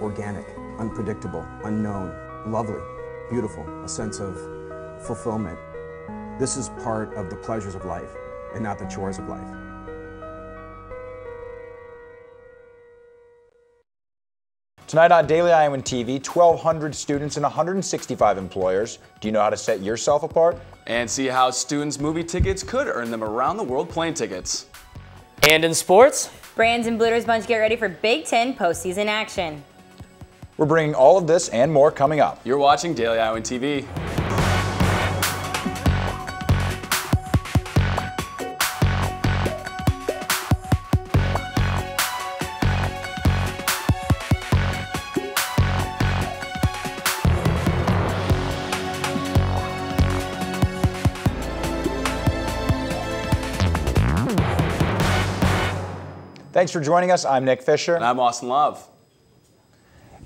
organic, unpredictable, unknown, lovely, beautiful, a sense of fulfillment. This is part of the pleasures of life and not the chores of life. Tonight on Daily Iowan TV, 1,200 students and 165 employers. Do you know how to set yourself apart? And see how students' movie tickets could earn them around the world plane tickets. And in sports, Brands and Blooters Bunch get ready for Big Ten postseason action. We're bringing all of this and more coming up. You're watching Daily Iowan TV. Thanks for joining us. I'm Nick Fisher. And I'm Austin Love.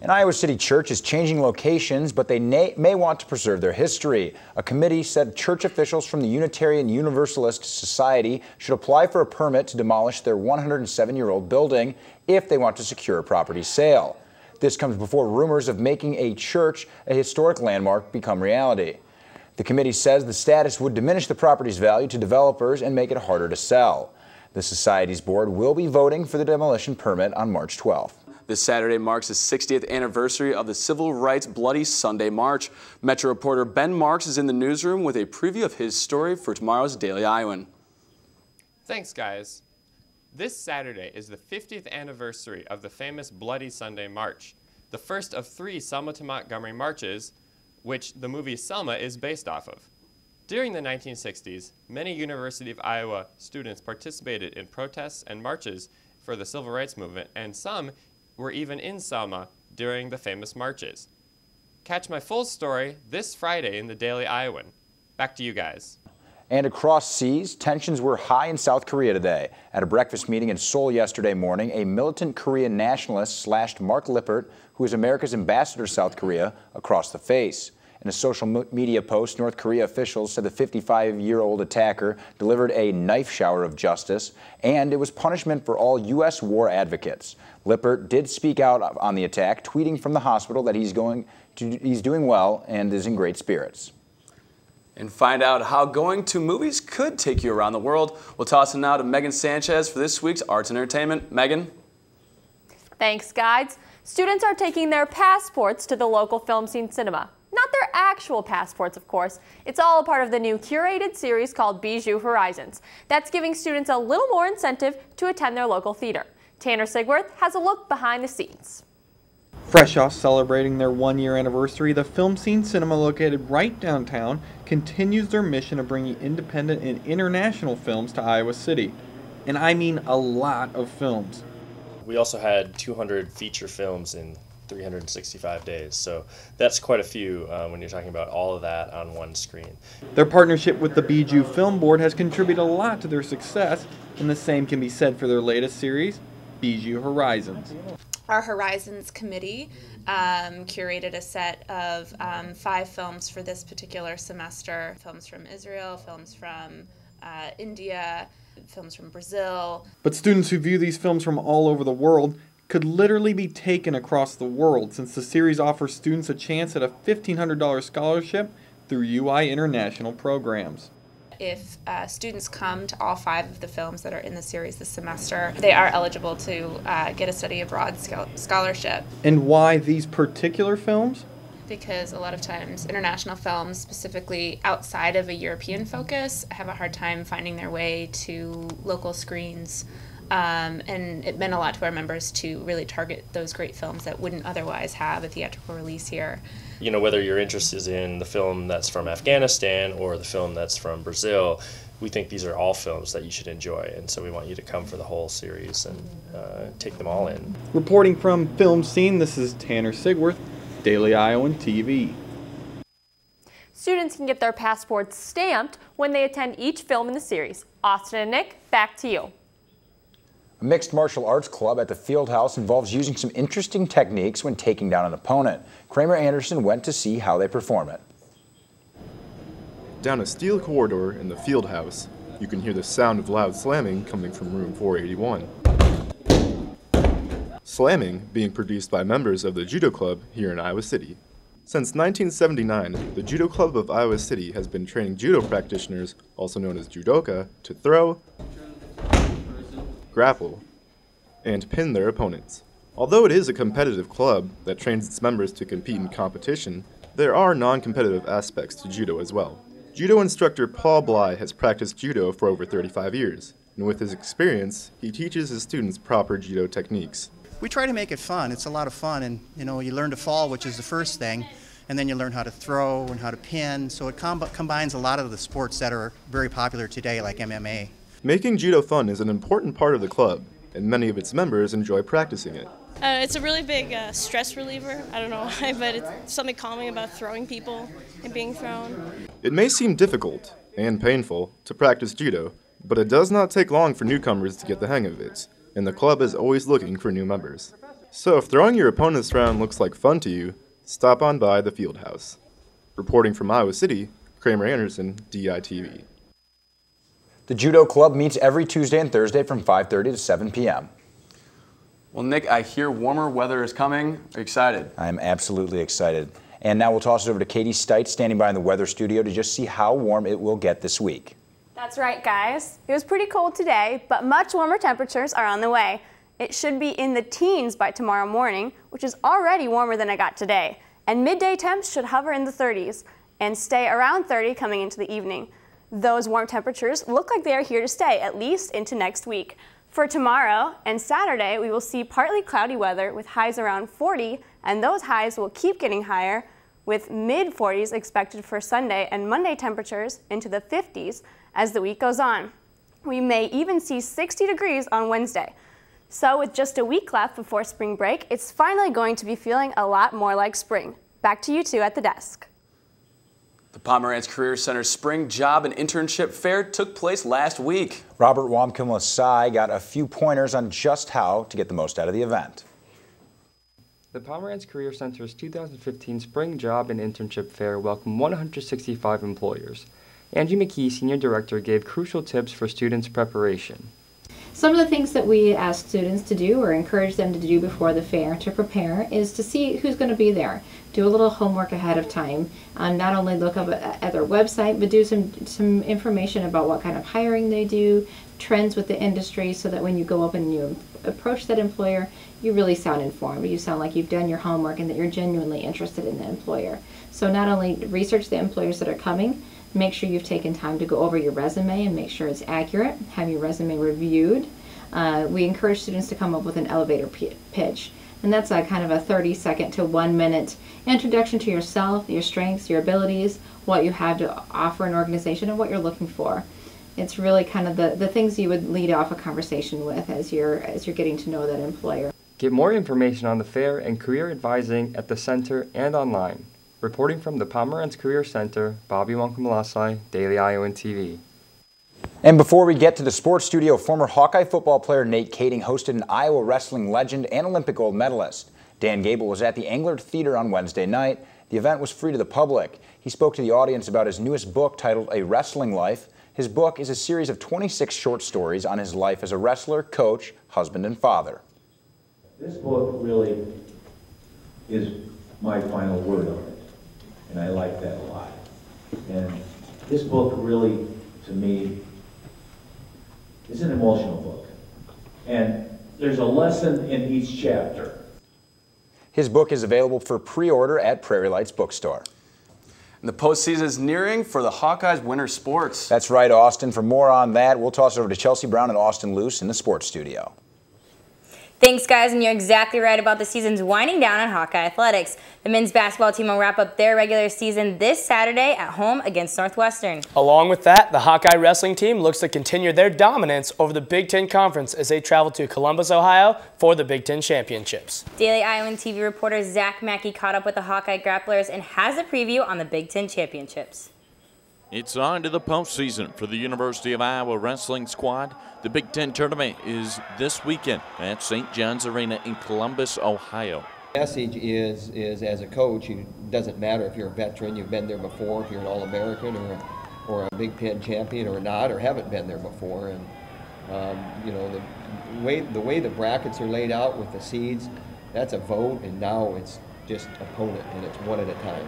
An Iowa City church is changing locations, but they may want to preserve their history. A committee said church officials from the Unitarian Universalist Society should apply for a permit to demolish their 107-year-old building if they want to secure a property sale. This comes before rumors of making a church a historic landmark become reality. The committee says the status would diminish the property's value to developers and make it harder to sell. The Society's board will be voting for the demolition permit on March 12th. This Saturday marks the 60th anniversary of the Civil Rights Bloody Sunday March. Metro reporter Ben Marks is in the newsroom with a preview of his story for tomorrow's Daily Iowan. Thanks, guys. This Saturday is the 50th anniversary of the famous Bloody Sunday March, the first of 3 Selma to Montgomery marches, which the movie Selma is based off of. During the 1960s, many University of Iowa students participated in protests and marches for the civil rights movement, and some were even in Selma during the famous marches. Catch my full story this Friday in the Daily Iowan. Back to you guys. And across seas, tensions were high in South Korea today. At a breakfast meeting in Seoul yesterday morning, a militant Korean nationalist slashed Mark Lippert, who is America's ambassador to South Korea, across the face. In a social media post, North Korea officials said the 55-year-old attacker delivered a knife shower of justice, and it was punishment for all U.S. war advocates. Lippert did speak out on the attack, tweeting from the hospital that he's doing well and is in great spirits. And find out how going to movies could take you around the world. We'll toss it now to Megan Sanchez for this week's Arts and Entertainment. Megan? Thanks, guides. Students are taking their passports to the local film scene cinema. Not their actual passports, of course. It's all a part of the new curated series called Bijou Horizons. That's giving students a little more incentive to attend their local theater. Tanner Sigworth has a look behind the scenes. Fresh off celebrating their 1-year anniversary, the Film Scene Cinema located right downtown continues their mission of bringing independent and international films to Iowa City. And I mean a lot of films. We also had 200 feature films in 365 days, so that's quite a few when you're talking about all of that on one screen. Their partnership with the Bijou Film Board has contributed a lot to their success, and the same can be said for their latest series, Bijou Horizons. Our Horizons Committee curated a set of 5 films for this particular semester. Films from Israel, films from India, films from Brazil. But students who view these films from all over the world could literally be taken across the world, since the series offers students a chance at a $1,500 scholarship through UI International programs. If students come to all 5 of the films that are in the series this semester, they are eligible to get a study abroad scholarship. And why these particular films? Because a lot of times international films, specifically outside of a European focus, have a hard time finding their way to local screens. And it meant a lot to our members to really target those great films that wouldn't otherwise have a theatrical release here. You know, whether your interest is in the film that's from Afghanistan or the film that's from Brazil, we think these are all films that you should enjoy, and so we want you to come for the whole series and take them all in. Reporting from Film Scene, this is Tanner Sigworth, Daily Iowan TV. Students can get their passports stamped when they attend each film in the series. Austin and Nick, back to you. A mixed martial arts club at the Fieldhouse involves using some interesting techniques when taking down an opponent. Kramer Anderson went to see how they perform it. Down a steel corridor in the Fieldhouse, you can hear the sound of loud slamming coming from room 481. slamming being produced by members of the Judo Club here in Iowa City. Since 1979, the Judo Club of Iowa City has been training judo practitioners, also known as judoka, to throw, grapple, and pin their opponents. Although it is a competitive club that trains its members to compete in competition, there are non-competitive aspects to judo as well. Judo instructor Paul Bly has practiced judo for over 35 years, and with his experience, he teaches his students proper judo techniques. We try to make it fun. It's a lot of fun, and you learn to fall, which is the first thing, and then you learn how to throw and how to pin, so it combines a lot of the sports that are very popular today, like MMA. Making judo fun is an important part of the club, and many of its members enjoy practicing it. It's a really big stress reliever. I don't know why, but it's something calming about throwing people and being thrown. It may seem difficult and painful to practice judo, but it does not take long for newcomers to get the hang of it, and the club is always looking for new members. So if throwing your opponents around looks like fun to you, stop on by the field house. Reporting from Iowa City, Kramer Anderson, DITV. The Judo Club meets every Tuesday and Thursday from 5:30 to 7 p.m. Well, Nick, I hear warmer weather is coming. Are you excited? I'm absolutely excited. And now we'll toss it over to Katie Stites, standing by in the weather studio to just see how warm it will get this week. That's right, guys. It was pretty cold today, but much warmer temperatures are on the way. It should be in the teens by tomorrow morning, which is already warmer than I got today. And midday temps should hover in the 30s and stay around 30 coming into the evening. Those warm temperatures look like they are here to stay, at least into next week. For tomorrow and Saturday, we will see partly cloudy weather with highs around 40, and those highs will keep getting higher with mid-40s expected for Sunday and Monday temperatures into the 50s as the week goes on. We may even see 60 degrees on Wednesday. So with just a week left before spring break, it's finally going to be feeling a lot more like spring. Back to you two at the desk. The Pomerantz Career Center's Spring Job and Internship Fair took place last week. Robert Wamkin-Lasai got a few pointers on just how to get the most out of the event. The Pomerantz Career Center's 2015 Spring Job and Internship Fair welcomed 165 employers. Angie McKee, Senior Director, gave crucial tips for students' preparation. Some of the things that we ask students to do or encourage them to do before the fair to prepare is to see who's going to be there. Do a little homework ahead of time. Not only look up at their website, but do some information about what kind of hiring they do, trends with the industry, so that when you go up and you approach that employer, you really sound informed. You sound like you've done your homework and that you're genuinely interested in the employer. So not only research the employers that are coming, make sure you've taken time to go over your resume and make sure it's accurate. Have your resume reviewed. We encourage students to come up with an elevator pitch. And that's a kind of a 30-second to 1-minute introduction to yourself, your strengths, your abilities, what you have to offer an organization, and what you're looking for. It's really kind of the things you would lead off a conversation with as you're getting to know that employer. Get more information on the fair and career advising at the center and online. Reporting from the Pomerantz Career Center, Bobby Wamkin-Lasai, Daily Iowan TV. And before we get to the sports studio, former Hawkeye football player Nate Kading hosted an Iowa wrestling legend and Olympic gold medalist. Dan Gable was at the Angler Theater on Wednesday night. The event was free to the public. He spoke to the audience about his newest book titled A Wrestling Life. His book is a series of 26 short stories on his life as a wrestler, coach, husband, and father. This book really is my final word on it, and I like that a lot. And this book really, to me, is an emotional book. And there's a lesson in each chapter. His book is available for pre-order at Prairie Lights Bookstore. And the postseason is nearing for the Hawkeyes winter sports. That's right, Austin. For more on that, we'll toss it over to Chelsea Brown and Austin Luce in the sports studio. Thanks, guys, and you're exactly right about the season's winding down on Hawkeye Athletics. The men's basketball team will wrap up their regular season this Saturday at home against Northwestern. Along with that, the Hawkeye wrestling team looks to continue their dominance over the Big Ten Conference as they travel to Columbus, Ohio for the Big Ten Championships. Daily Iowan TV reporter Zach Mackey caught up with the Hawkeye grapplers and has a preview on the Big Ten Championships. It's on to the postseason for the University of Iowa wrestling squad. The Big Ten tournament is this weekend at St. John's Arena in Columbus, Ohio. The message is as a coach, it doesn't matter if you're a veteran, you've been there before, if you're an All-American or a Big Ten champion or not, or haven't been there before. And you know, the way the brackets are laid out with the seeds, that's a vote, and now it's just opponent, and it's one at a time.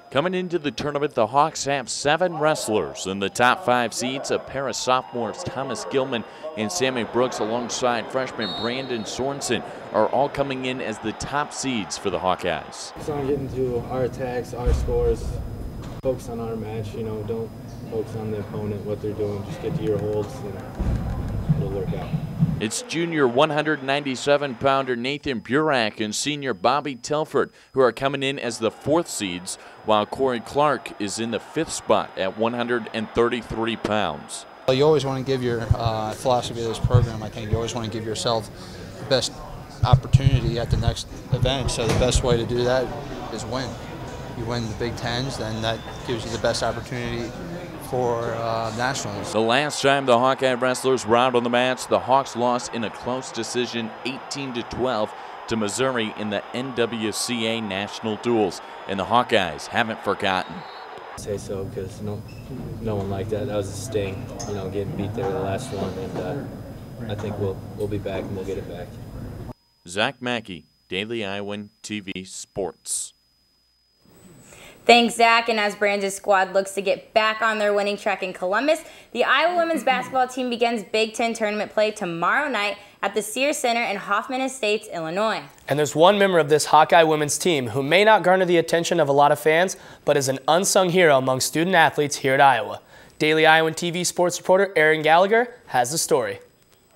Coming into the tournament, the Hawks have 7 wrestlers. In the top 5 seeds, a pair of sophomores, Thomas Gilman and Sammy Brooks, alongside freshman Brandon Sorensen, are all coming in as the top seeds for the Hawkeyes. Focus on getting to our attacks, our scores, focus on our match, don't focus on the opponent, what they're doing. Just get to your holds and it'll work out. It's junior 197-pounder Nathan Burak and senior Bobby Telford who are coming in as the 4th seeds, while Corey Clark is in the 5th spot at 133 pounds. You always want to give your philosophy of this program. I think you always want to give yourself the best opportunity at the next event. So the best way to do that is win. You win the Big Tens, then that gives you the best opportunity for nationals. The last time the Hawkeye wrestlers were out on the mats, the Hawks lost in a close decision 18-12 to Missouri in the NWCA National Duels, and the Hawkeyes haven't forgotten. I say so because no one liked that. That was a sting, getting beat there the last one, and I think we'll be back and we'll get it back. Zach Mackey, Daily Iowan TV Sports. Thanks, Zach. And as Brandon's squad looks to get back on their winning track in Columbus, the Iowa women's basketball team begins Big Ten tournament play tomorrow night at the Sears Center in Hoffman Estates, Illinois. And there's one member of this Hawkeye women's team who may not garner the attention of a lot of fans, but is an unsung hero among student athletes here at Iowa. Daily Iowan TV sports reporter Aaron Gallagher has the story.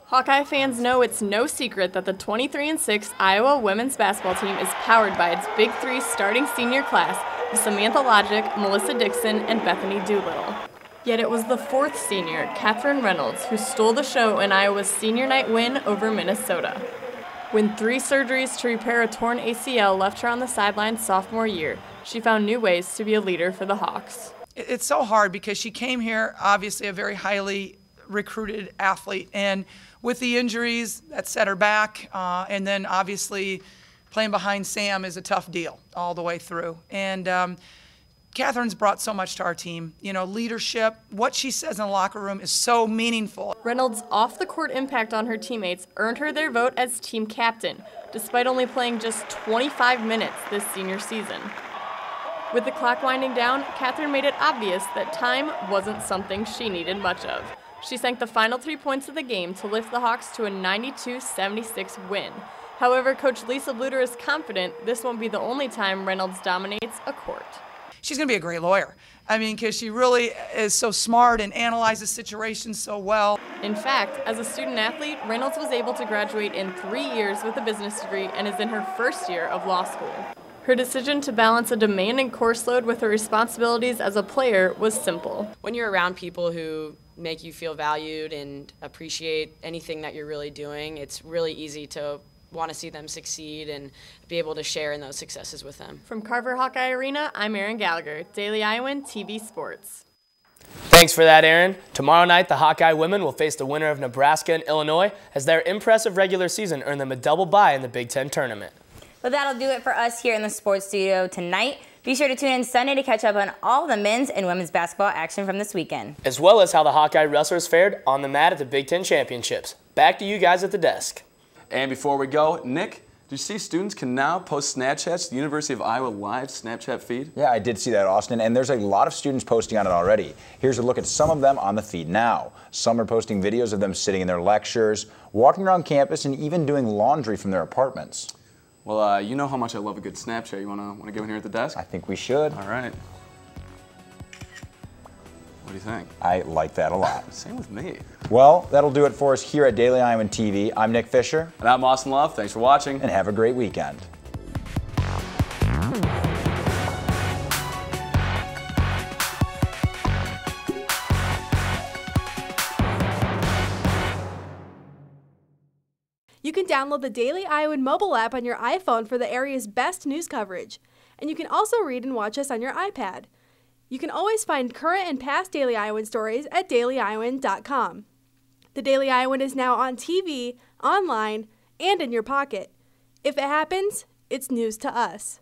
Hawkeye fans know it's no secret that the 23-6 Iowa women's basketball team is powered by its Big Three starting senior class of Samantha Logic, Melissa Dixon, and Bethany Doolittle. Yet it was the 4th senior, Catherine Reynolds, who stole the show in Iowa's senior night win over Minnesota. When 3 surgeries to repair a torn ACL left her on the sidelines sophomore year, she found new ways to be a leader for the Hawks. It's so hard because she came here, obviously a very highly recruited athlete, and with the injuries, that set her back, and then obviously playing behind Sam is a tough deal all the way through. And Catherine's brought so much to our team. Leadership, what she says in the locker room is so meaningful. Reynolds' off-the-court impact on her teammates earned her their vote as team captain, despite only playing just 25 minutes this senior season. With the clock winding down, Catherine made it obvious that time wasn't something she needed much of. She sank the final 3 points of the game to lift the Hawks to a 92-76 win. However, Coach Lisa Bluter is confident this won't be the only time Reynolds dominates a court. She's going to be a great lawyer. Because she really is so smart and analyzes situations so well. In fact, as a student athlete, Reynolds was able to graduate in 3 years with a business degree and is in her 1st year of law school. Her decision to balance a demanding course load with her responsibilities as a player was simple. When you're around people who make you feel valued and appreciate anything that you're really doing, it's really easy to want to see them succeed and be able to share in those successes with them. From Carver Hawkeye Arena, I'm Aaron Gallagher, Daily Iowan TV Sports. Thanks for that, Aaron. Tomorrow night, the Hawkeye women will face the winner of Nebraska and Illinois as their impressive regular season earned them a double bye in the Big Ten tournament. Well, that'll do it for us here in the sports studio tonight. Be sure to tune in Sunday to catch up on all the men's and women's basketball action from this weekend. As well as how the Hawkeye wrestlers fared on the mat at the Big Ten Championships. Back to you guys at the desk. And before we go, Nick, did you see students can now post Snapchats to the University of Iowa Live Snapchat feed? Yeah, I did see that, Austin, and there's a lot of students posting on it already. Here's a look at some of them on the feed now. Some are posting videos of them sitting in their lectures, walking around campus, and even doing laundry from their apartments. Well, you know how much I love a good Snapchat. You want to go in here at the desk? I think we should. All right. What do you think? I like that a lot. Same with me. Well, that'll do it for us here at Daily Iowan TV. I'm Nick Fisher. And I'm Austin Love. Thanks for watching. And have a great weekend. You can download the Daily Iowan mobile app on your iPhone for the area's best news coverage. And you can also read and watch us on your iPad. You can always find current and past Daily Iowan stories at dailyiowan.com. The Daily Iowan is now on TV, online, and in your pocket. If it happens, it's news to us.